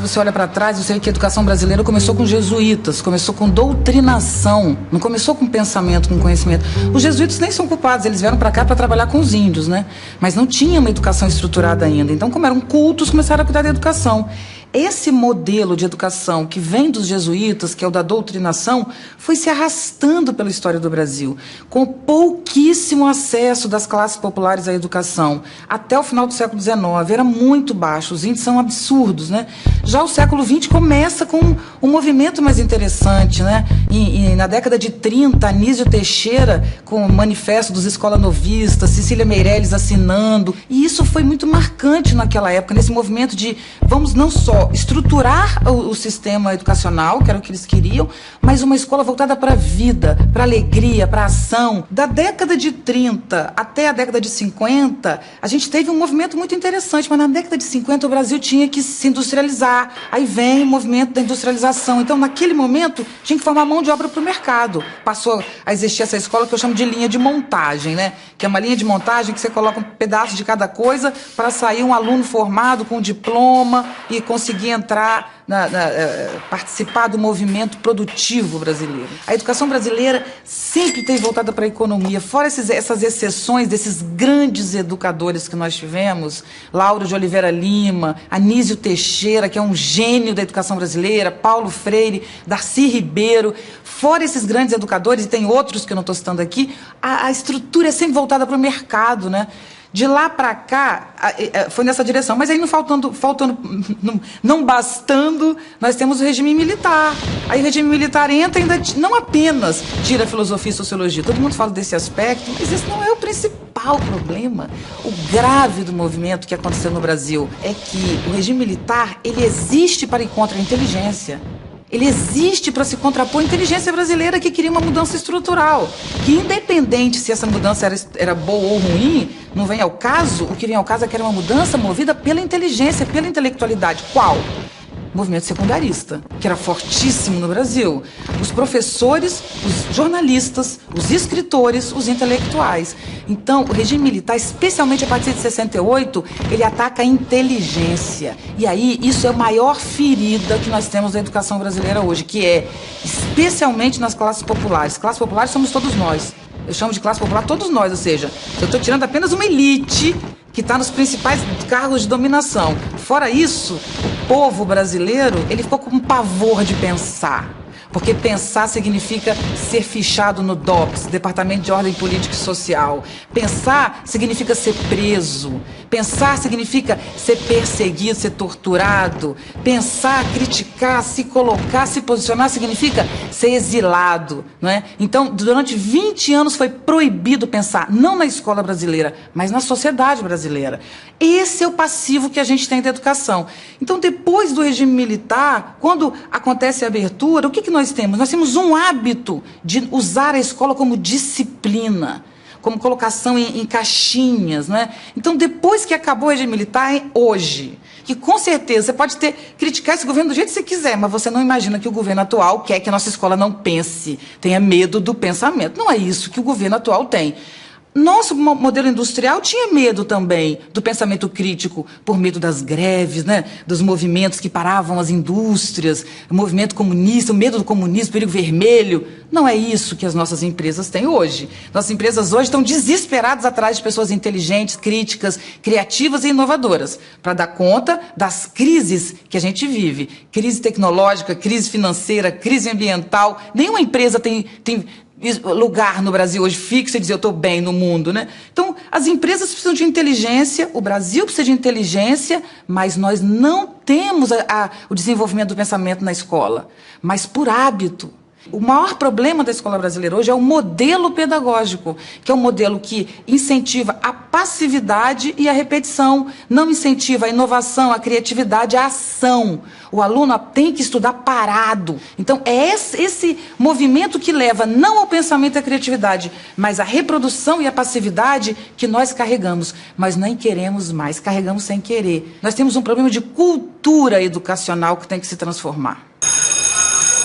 você olha para trás, você vê que a educação brasileira começou com jesuítas, começou com doutrinação, não começou com pensamento, com conhecimento. Os jesuítas nem são culpados, eles vieram para cá para trabalhar com os índios, né? Mas não tinha uma educação estruturada ainda. Então, como eram cultos, começaram a cuidar da educação. Esse modelo de educação que vem dos jesuítas, que é o da doutrinação, foi se arrastando pela história do Brasil, com pouquíssimo acesso das classes populares à educação. Até o final do século XIX, era muito baixo, os índices são absurdos, né? Já o século XX começa com um movimento mais interessante, né? E na década de 30, Anísio Teixeira, com o manifesto dos escolanovistas, Cecília Meirelles assinando, e isso foi muito marcante naquela época, nesse movimento de vamos não só estruturar o sistema educacional, que era o que eles queriam, mas uma escola voltada para a vida, para a alegria, para a ação. Da década de 30 até a década de 50, a gente teve um movimento muito interessante, mas na década de 50 o Brasil tinha que se industrializar. Aí vem o movimento da industrialização. Então, naquele momento, tinha que formar mão de obra para o mercado. Passou a existir essa escola que eu chamo de linha de montagem, né? Que é uma linha de montagem que você coloca um pedaço de cada coisa para sair um aluno formado com diploma e conseguir entrar, participar do movimento produtivo brasileiro. A educação brasileira sempre esteve voltada para a economia, fora essas exceções desses grandes educadores que nós tivemos, Lauro de Oliveira Lima, Anísio Teixeira, que é um gênio da educação brasileira, Paulo Freire, Darcy Ribeiro, fora esses grandes educadores, e tem outros que eu não estou citando aqui, a estrutura é sempre voltada para o mercado, né? De lá para cá, foi nessa direção. Mas aí, não bastando, nós temos o regime militar. Aí o regime militar entra e ainda não apenas tira a filosofia e sociologia. Todo mundo fala desse aspecto, mas esse não é o principal problema. O grave do movimento que aconteceu no Brasil é que o regime militar, ele existe para ir contra a inteligência. Ele existe para se contrapor à inteligência brasileira que queria uma mudança estrutural, que independente se essa mudança era boa ou ruim, não vem ao caso, o que vem ao caso é que era uma mudança movida pela inteligência, pela intelectualidade. Qual? O movimento secundarista, que era fortíssimo no Brasil. Os professores, os jornalistas, os escritores, os intelectuais. Então, o regime militar, especialmente a partir de 68, ele ataca a inteligência. E aí, isso é a maior ferida que nós temos na educação brasileira hoje, que é, especialmente nas classes populares. Classes populares somos todos nós. Eu chamo de classe popular todos nós, ou seja, eu estou tirando apenas uma elite que está nos principais cargos de dominação. Fora isso, o povo brasileiro, ele ficou com um pavor de pensar. Porque pensar significa ser fichado no DOPS, Departamento de Ordem Política e Social. Pensar significa ser preso. Pensar significa ser perseguido, ser torturado. Pensar, criticar, se colocar, se posicionar significa ser exilado, não é? Então, durante 20 anos foi proibido pensar, não na escola brasileira, mas na sociedade brasileira. Esse é o passivo que a gente tem da educação. Então, depois do regime militar, quando acontece a abertura, o que nós temos? Nós temos um hábito de usar a escola como disciplina, como colocação em caixinhas, né? Então, depois que acabou o regime militar, hoje, que com certeza você pode criticar esse governo do jeito que você quiser, mas você não imagina que o governo atual quer que a nossa escola não pense, tenha medo do pensamento. Não é isso que o governo atual tem. Nosso modelo industrial tinha medo também do pensamento crítico, por medo das greves, né? Dos movimentos que paravam as indústrias, o movimento comunista, o medo do comunismo, o perigo vermelho. Não é isso que as nossas empresas têm hoje. Nossas empresas hoje estão desesperadas atrás de pessoas inteligentes, críticas, criativas e inovadoras, para dar conta das crises que a gente vive. Crise tecnológica, crise financeira, crise ambiental. Nenhuma empresa tem lugar no Brasil hoje fixo e dizer eu estou bem no mundo, né? Então, as empresas precisam de inteligência, o Brasil precisa de inteligência, mas nós não temos o desenvolvimento do pensamento na escola, mas por hábito. O maior problema da escola brasileira hoje é o modelo pedagógico, que é um modelo que incentiva a passividade e a repetição, não incentiva a inovação, a criatividade, a ação. O aluno tem que estudar parado. Então, é esse movimento que leva não ao pensamento e à criatividade, mas à reprodução e à passividade que nós carregamos. Mas nem queremos mais, carregamos sem querer. Nós temos um problema de cultura educacional que tem que se transformar.